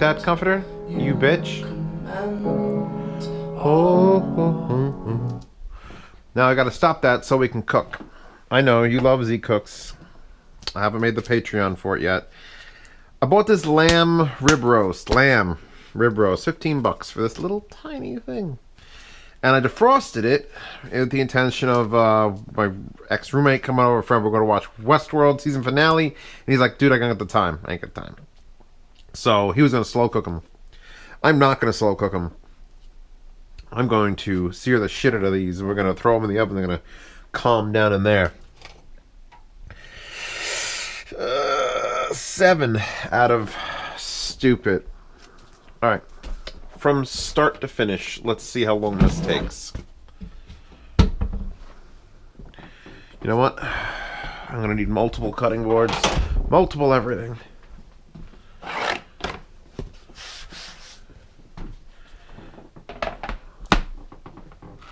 that, Comforter? You bitch. Oh. Now I gotta stop that so we can cook. I know, you love Z Cooks. I haven't made the Patreon for it yet. I bought this lamb rib roast, 15 bucks for this little tiny thing. And I defrosted it with the intention of my ex-roommate coming over, friend, we're going to watch Westworld season finale. And he's like, dude, I ain't got the time. I ain't got time. So he was going to slow cook them. I'm not going to slow cook them. I'm going to sear the shit out of these, and we're going to throw them in the oven. They're going to calm down in there. 7 out of stupid. All right. From start to finish, let's see how long this takes. You know what? I'm going to need multiple cutting boards. Multiple everything.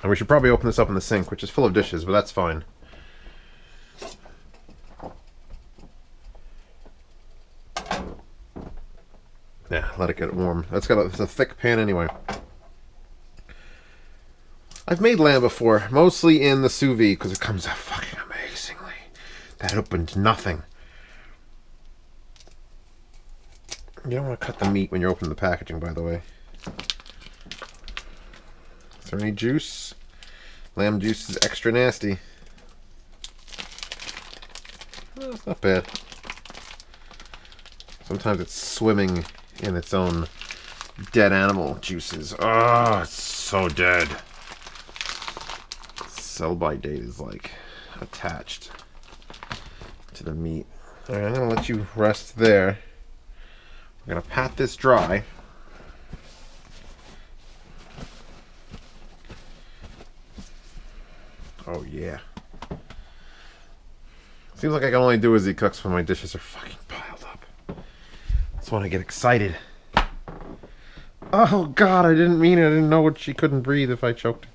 And we should probably open this up in the sink, which is full of dishes, but that's fine. Yeah, let it get warm. It's a thick pan anyway. I've made lamb before, mostly in the sous vide, because it comes out fucking amazingly. That opened nothing. You don't want to cut the meat when you're opening the packaging, by the way. Is there any juice? Lamb juice is extra nasty. Oh, it's not bad. Sometimes it's swimming in its own dead animal juices. Oh, it's so dead. Sell-by date is like attached to the meat. Alright, I'm gonna let you rest there. We're gonna pat this dry. Oh yeah. Seems like I can only do as he cooks when my dishes are fucking piled up. That's when I get excited. Oh God, I didn't mean it. I didn't know she couldn't breathe if I choked.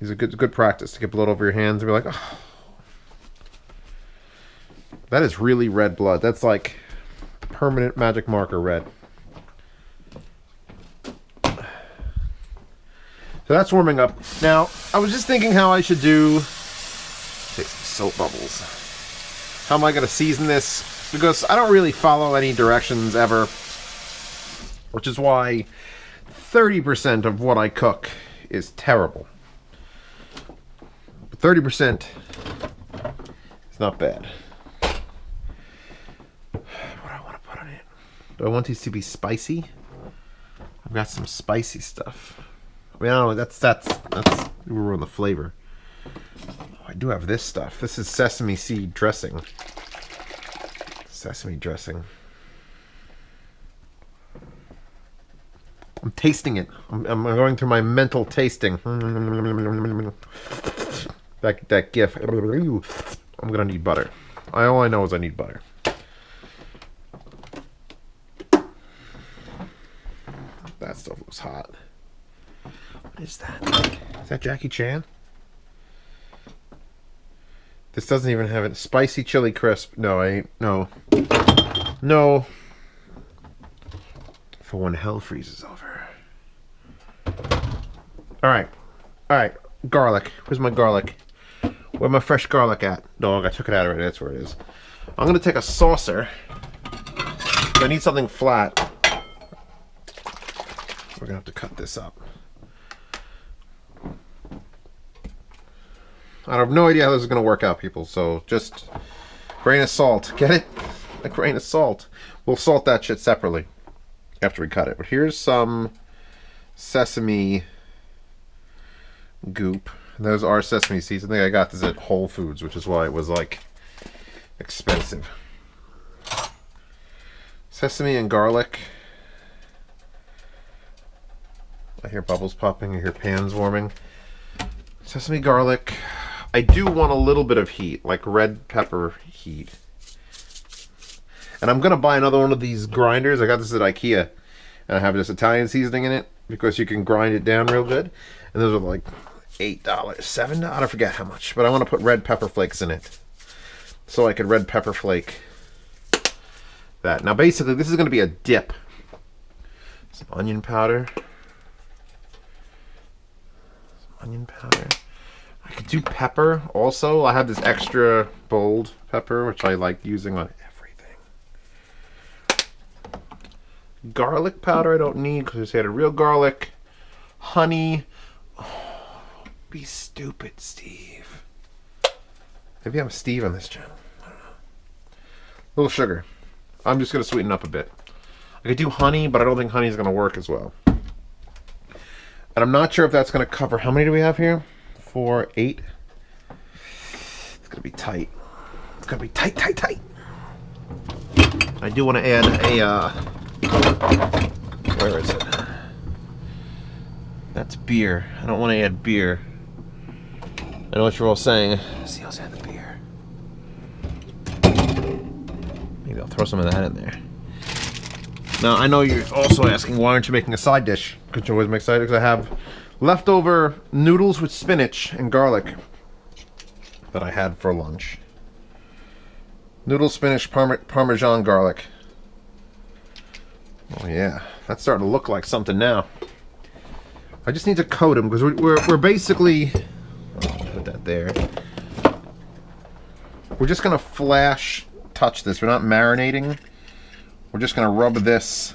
It's a good practice to get blood over your hands and be like, oh. That is really red blood. That's like permanent magic marker red. So that's warming up. Now, I was just thinking how I should do... Take some soap bubbles. How am I going to season this? Because I don't really follow any directions ever. Which is why 30% of what I cook is terrible. But 30% is not bad. What do I want to put on it? Do I want these to be spicy? I've got some spicy stuff. I mean, I don't know, that's we ruin the flavor. Oh, I do have this stuff. This is sesame seed dressing. Sesame dressing. I'm tasting it. I'm going through my mental tasting. That gif. I'm gonna need butter. All I know is I need butter. That stuff looks hot. What is that? Is that Jackie Chan? This doesn't even have it. Spicy chili crisp. No, I ain't. No. No. For when hell freezes over. Alright. Alright. Garlic. Where's my garlic? Where's my fresh garlic at? Dog, I took it out already. That's where it is. I'm going to take a saucer. I need something flat. We're going to have to cut this up. I have no idea how this is going to work out, people, so just grain of salt. Get it? A grain of salt. We'll salt that shit separately after we cut it. But here's some sesame goop. Those are sesame seeds. I think I got this at Whole Foods, which is why it was, like, expensive. Sesame and garlic. I hear bubbles popping. I hear pans warming. Sesame, garlic. I do want a little bit of heat, like red pepper heat. And I'm going to buy another one of these grinders. I got this at IKEA. And I have this Italian seasoning in it because you can grind it down real good. And those are like $8, $7, I forget how much. But I want to put red pepper flakes in it. So I could red pepper flake that. Now basically this is going to be a dip. Some onion powder. Some onion powder. I could do pepper also. I have this extra bold pepper, which I like using on everything. Garlic powder I don't need because I just had a real garlic. Honey. Oh, be stupid, Steve. Maybe I'm Steve on this channel. I don't know. A little sugar. I'm just going to sweeten up a bit. I could do honey, but I don't think honey is going to work as well. And I'm not sure if that's going to cover. How many do we have here? 4, 8. It's going to be tight. It's going to be tight, tight, tight. I do want to add a, where is it? That's beer. I don't want to add beer. I know what you're all saying. Zeos add the beer. Maybe I'll throw some of that in there. Now, I know you're also asking, why aren't you making a side dish? Because you always make side dishes. I have leftover noodles with spinach and garlic that I had for lunch. Noodles, spinach, Parmesan garlic. Oh yeah, that's starting to look like something now. I just need to coat them because we're basically, I'll put that there. We're just gonna flash touch this. We're not marinating. We're just gonna rub this.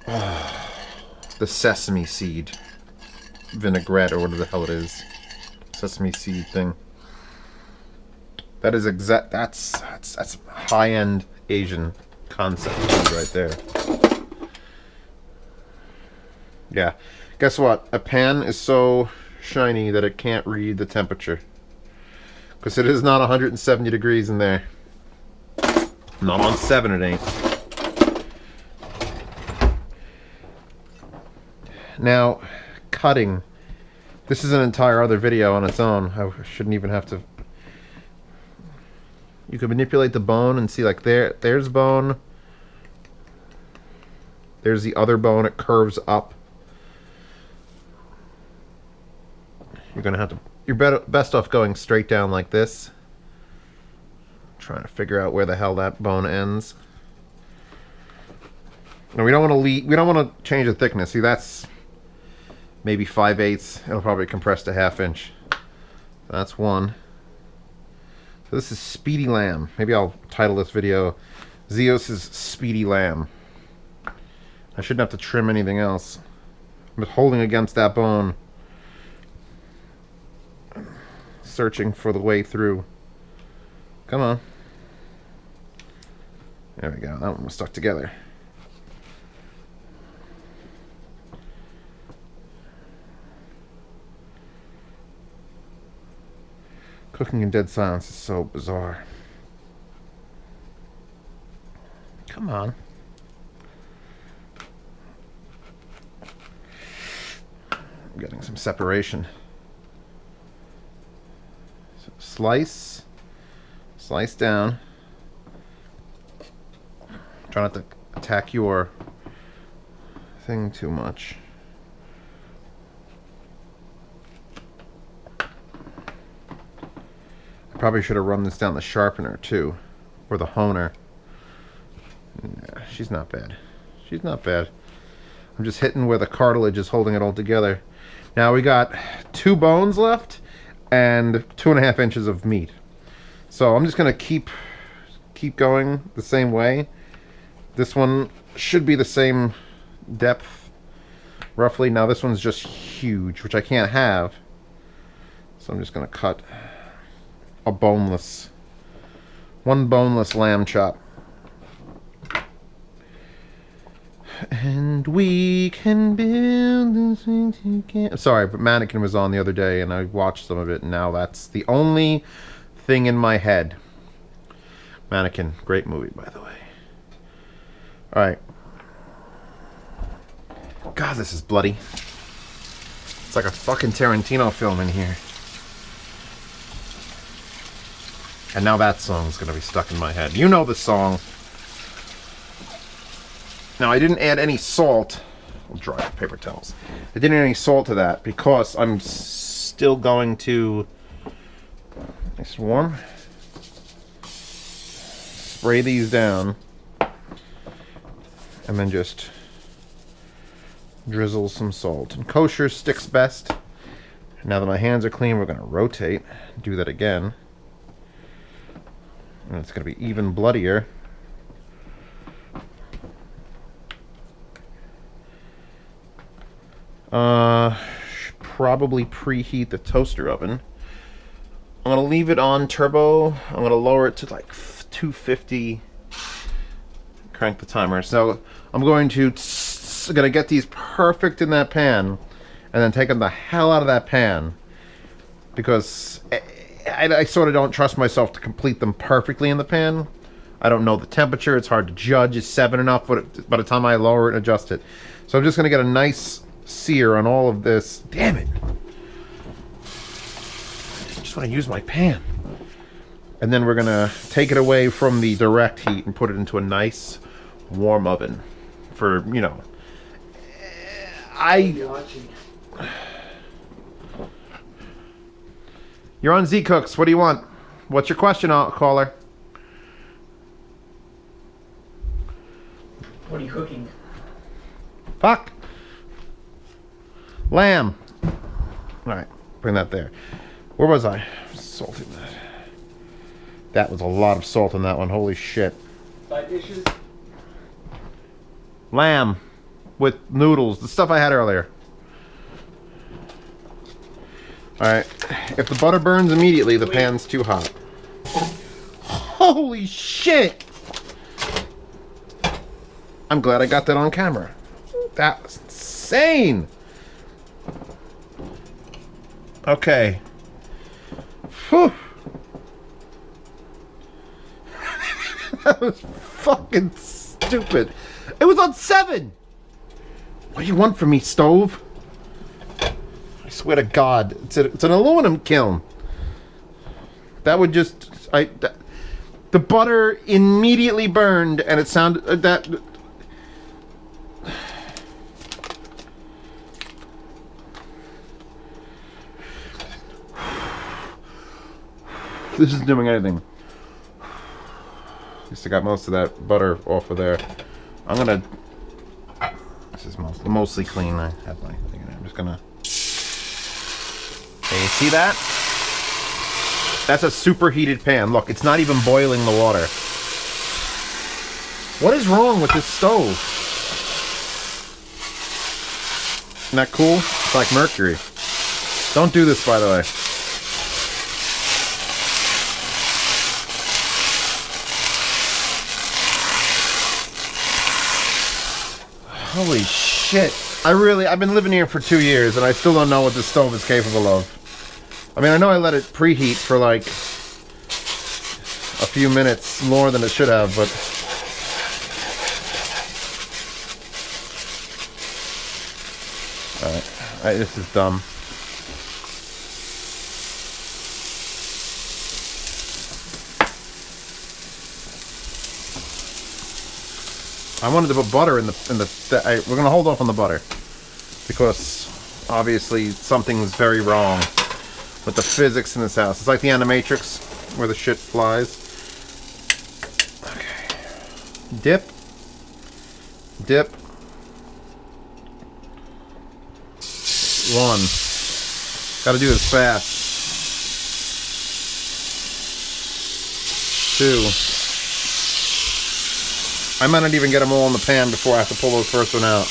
The sesame seed vinaigrette or whatever the hell it is, sesame seed thing. That is exact. That's high-end Asian concept right there. Yeah. Guess what? A pan is so shiny that it can't read the temperature because it is not 170 degrees in there. Not on 7 it ain't. Now, cutting. This is an entire other video on its own. I shouldn't even have to. You can manipulate the bone and see, like, there's bone. There's the other bone. It curves up. You're gonna have to. You're best off going straight down like this. Trying to figure out where the hell that bone ends. No, we don't want to leave. We don't want to change the thickness. See, that's maybe 5/8. It'll probably compress to 1/2 inch. That's one. So this is Speedy Lamb. Maybe I'll title this video Zeos' Speedy Lamb. I shouldn't have to trim anything else. I'm just holding against that bone, searching for the way through. Come on. There we go. That one was stuck together. Cooking in dead silence is so bizarre. Come on. I'm getting some separation. So slice. Slice down. Try not to attack your thing too much. I probably should have run this down the sharpener too, or the honer. Nah, she's not bad. She's not bad. I'm just hitting where the cartilage is holding it all together. Now we got 2 bones left and 2.5 inches of meat. So I'm just gonna keep going the same way. This one should be the same depth, roughly. Now this one's just huge, which I can't have. So I'm just gonna cut a boneless, one boneless lamb chop. And we can build this thing together. Sorry, but Mannequin was on the other day and I watched some of it, and now that's the only thing in my head. Mannequin, great movie, by the way. Alright. God, this is bloody. It's like a fucking Tarantino film in here. And now that song's gonna be stuck in my head. You know the song. Now, I didn't add any salt. I'll dry the paper towels. I didn't add any salt to that because I'm still going to... Nice and warm. spray these down. And then just drizzle some salt. And kosher sticks best. Now that my hands are clean, we're going to rotate. Do that again. And it's going to be even bloodier. Should probably preheat the toaster oven. I'm going to leave it on turbo. I'm going to lower it to like 250. Crank the timer. So I'm going to get these perfect in that pan, and then take them the hell out of that pan, because I sort of don't trust myself to complete them perfectly in the pan. I don't know the temperature. It's hard to judge. Is 7 enough by the time I lower it and adjust it? So I'm just going to get a nice sear on all of this. Damn it. I just want to use my pan. And then we're going to take it away from the direct heat and put it into a nice warm oven for, you know, You're on Z Cooks. What do you want? What's your question, caller? What are you cooking? Fuck. Lamb. Alright, bring that there. Where was I? Salting that. That was a lot of salt in that one. Holy shit. Side dishes? Lamb with noodles. The stuff I had earlier. Alright. If the butter burns immediately, the pan's too hot. Holy shit! I'm glad I got that on camera. That was insane! Okay. Whew. That was fucking stupid. It was on 7! What do you want from me, stove? I swear to God, it's an aluminum kiln. That would just... the butter immediately burned, and it sounded... that... This isn't doing anything. At least I got most of that butter off of there. I'm gonna... This is mostly clean. I have my thing in there. I'm just gonna... Hey, you see that? That's a superheated pan. Look, it's not even boiling the water. What is wrong with this stove? Isn't that cool? It's like mercury. Don't do this, by the way. Holy shit. I've been living here for 2 years and I still don't know what this stove is capable of. I mean, I know I let it preheat for like a few minutes more than it should have, but... Alright, this is dumb. I wanted to put butter in the we're gonna hold off on the butter because obviously something's very wrong with the physics in this house. It's like the Animatrix where the shit flies. Okay. Dip. Dip. 1. Gotta do this fast. 2. I might not even get them all in the pan before I have to pull those first one out.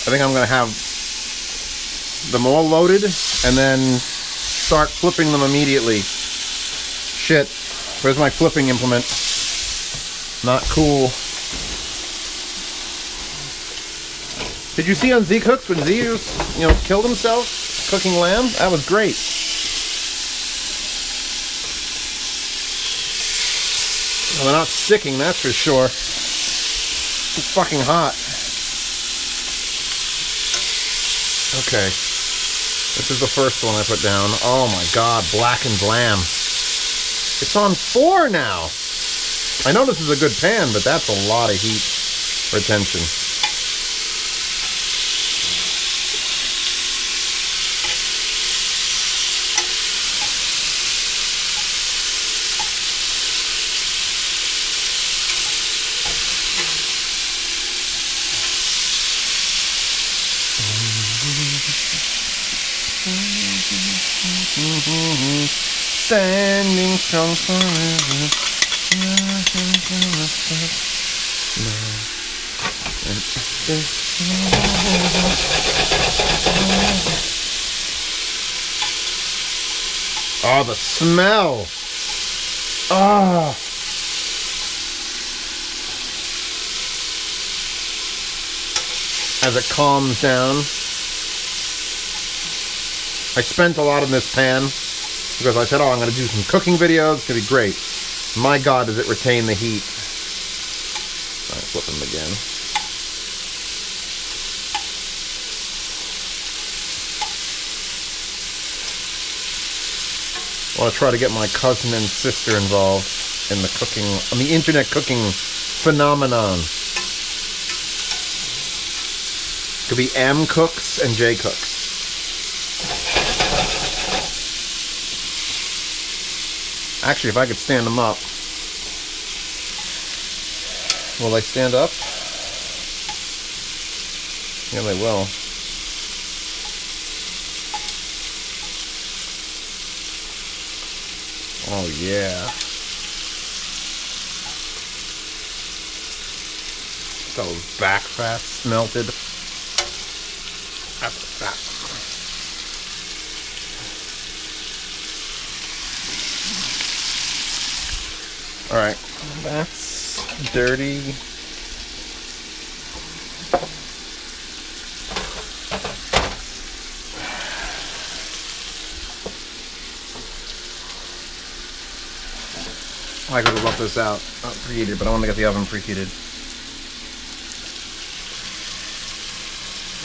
I think I'm going to have them all loaded and then start flipping them immediately. Shit. Where's my flipping implement? Not cool. Did you see on Z Cooks when Zeos, killed himself cooking lamb? That was great. Well, they're not sticking, that's for sure. It's fucking hot. Okay. This is the first one I put down. Oh my god, blackened lamb. It's on 4 now. I know this is a good pan, but that's a lot of heat retention. Standing strong forever. Oh, the smell. Oh. As it calms down. I spent a lot in this pan because I said, oh, I'm going to do some cooking videos. It's going to be great. My God, does it retain the heat. All right, flip them again. I want to try to get my cousin and sister involved in the cooking, on the internet cooking phenomenon. Could be M cooks and J cooks. Actually, if I could stand them up. Will they stand up? Yeah, they will. Oh, yeah. Those back fats melted. That's that. Alright, that's dirty. I could have left this out, not preheated, but I want to get the oven preheated.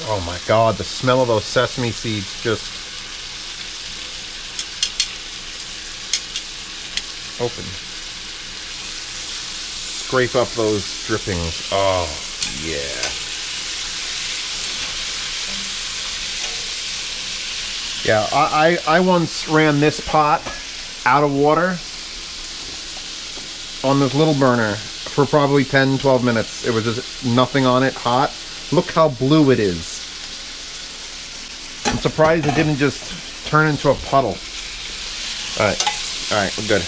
Oh my God, the smell of those sesame seeds just open. Scrape up those drippings. Oh, yeah. Yeah, I once ran this pot out of water on this little burner for probably 10-12 minutes. It was just nothing on it, hot. Look how blue it is. I'm surprised it didn't just turn into a puddle. Alright, we're good.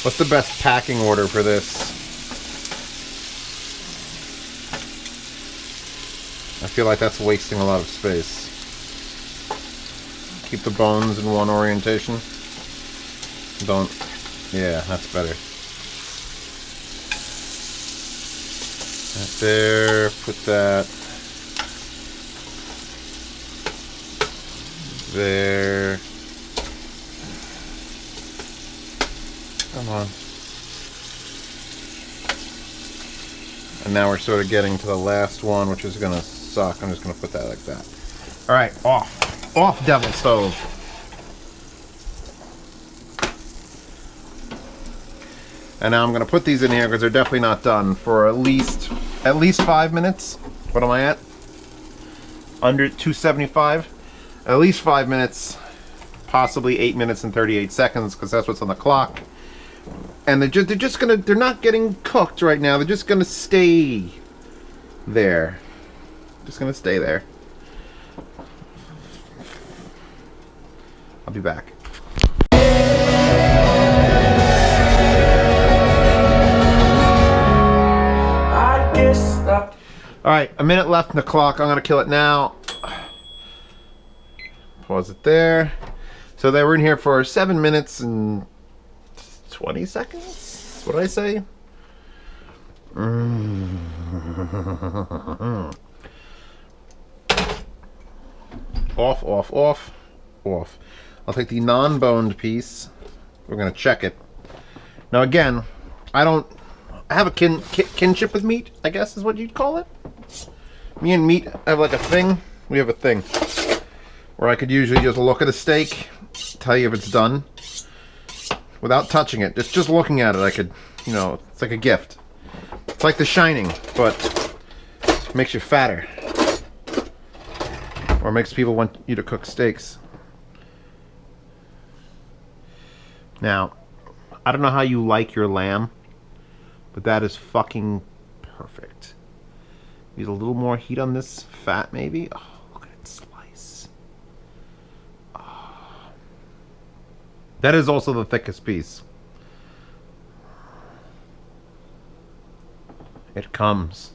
What's the best packing order for this? I feel like that's wasting a lot of space. Keep the bones in one orientation. Don't. Yeah, that's better. That there. Put that there. Come on. And now we're sort of getting to the last one, which is gonna suck. I'm just gonna put that like that. Alright, off. Off, devil stove. And now I'm gonna put these in here because they're definitely not done for at least 5 minutes. What am I at? Under 275? At least 5 minutes, possibly 8 minutes and 38 seconds, because that's what's on the clock. And they're not getting cooked right now. They're just gonna stay there. Just gonna stay there. I'll be back. Alright, a minute left in the clock. I'm gonna kill it now. Pause it there. So they were in here for 7 minutes and 20 seconds? What did I say? Off, off, off, off. I'll take the non-boned piece. We're gonna check it. Now again, I have a kinship with meat, I guess is what you'd call it. Me and meat have like a thing. We have a thing where I could usually just look at a steak, tell you if it's done, without touching it. Just looking at it, I could, you know, it's like a gift. It's like The Shining, but it makes you fatter. Or makes people want you to cook steaks. Now, I don't know how you like your lamb, but that is fucking perfect. Need a little more heat on this fat, maybe. Oh, look at that slice. Oh. That is also the thickest piece. It comes.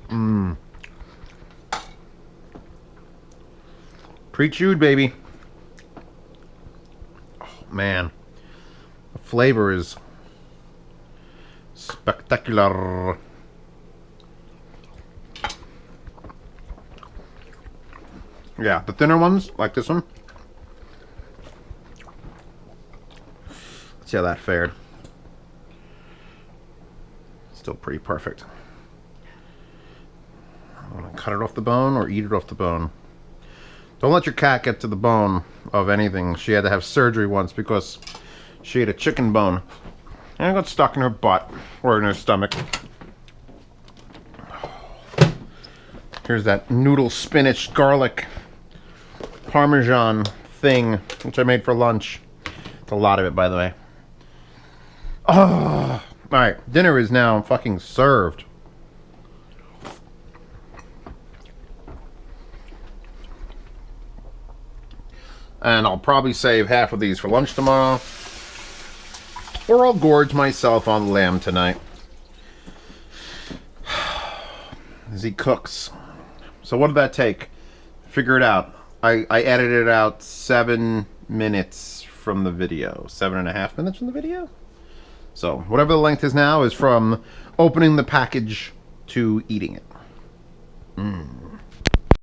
Mmm. Pre-chewed, baby. Oh, man. The flavor is spectacular. Yeah, the thinner ones, like this one. Let's see how that fared. Still pretty perfect. I want to cut it off the bone or eat it off the bone. Don't let your cat get to the bone of anything. She had to have surgery once because she ate a chicken bone and it got stuck in her butt or in her stomach. Here's that noodle, spinach, garlic, parmesan thing, which I made for lunch. It's a lot of it, by the way. Oh, alright, dinner is now fucking served. And I'll probably save half of these for lunch tomorrow. Or I'll gorge myself on lamb tonight. As he cooks. So what did that take? Figure it out. I edited out 7 minutes from the video. 7.5 minutes from the video? So whatever the length is now is from opening the package to eating it. Mmm.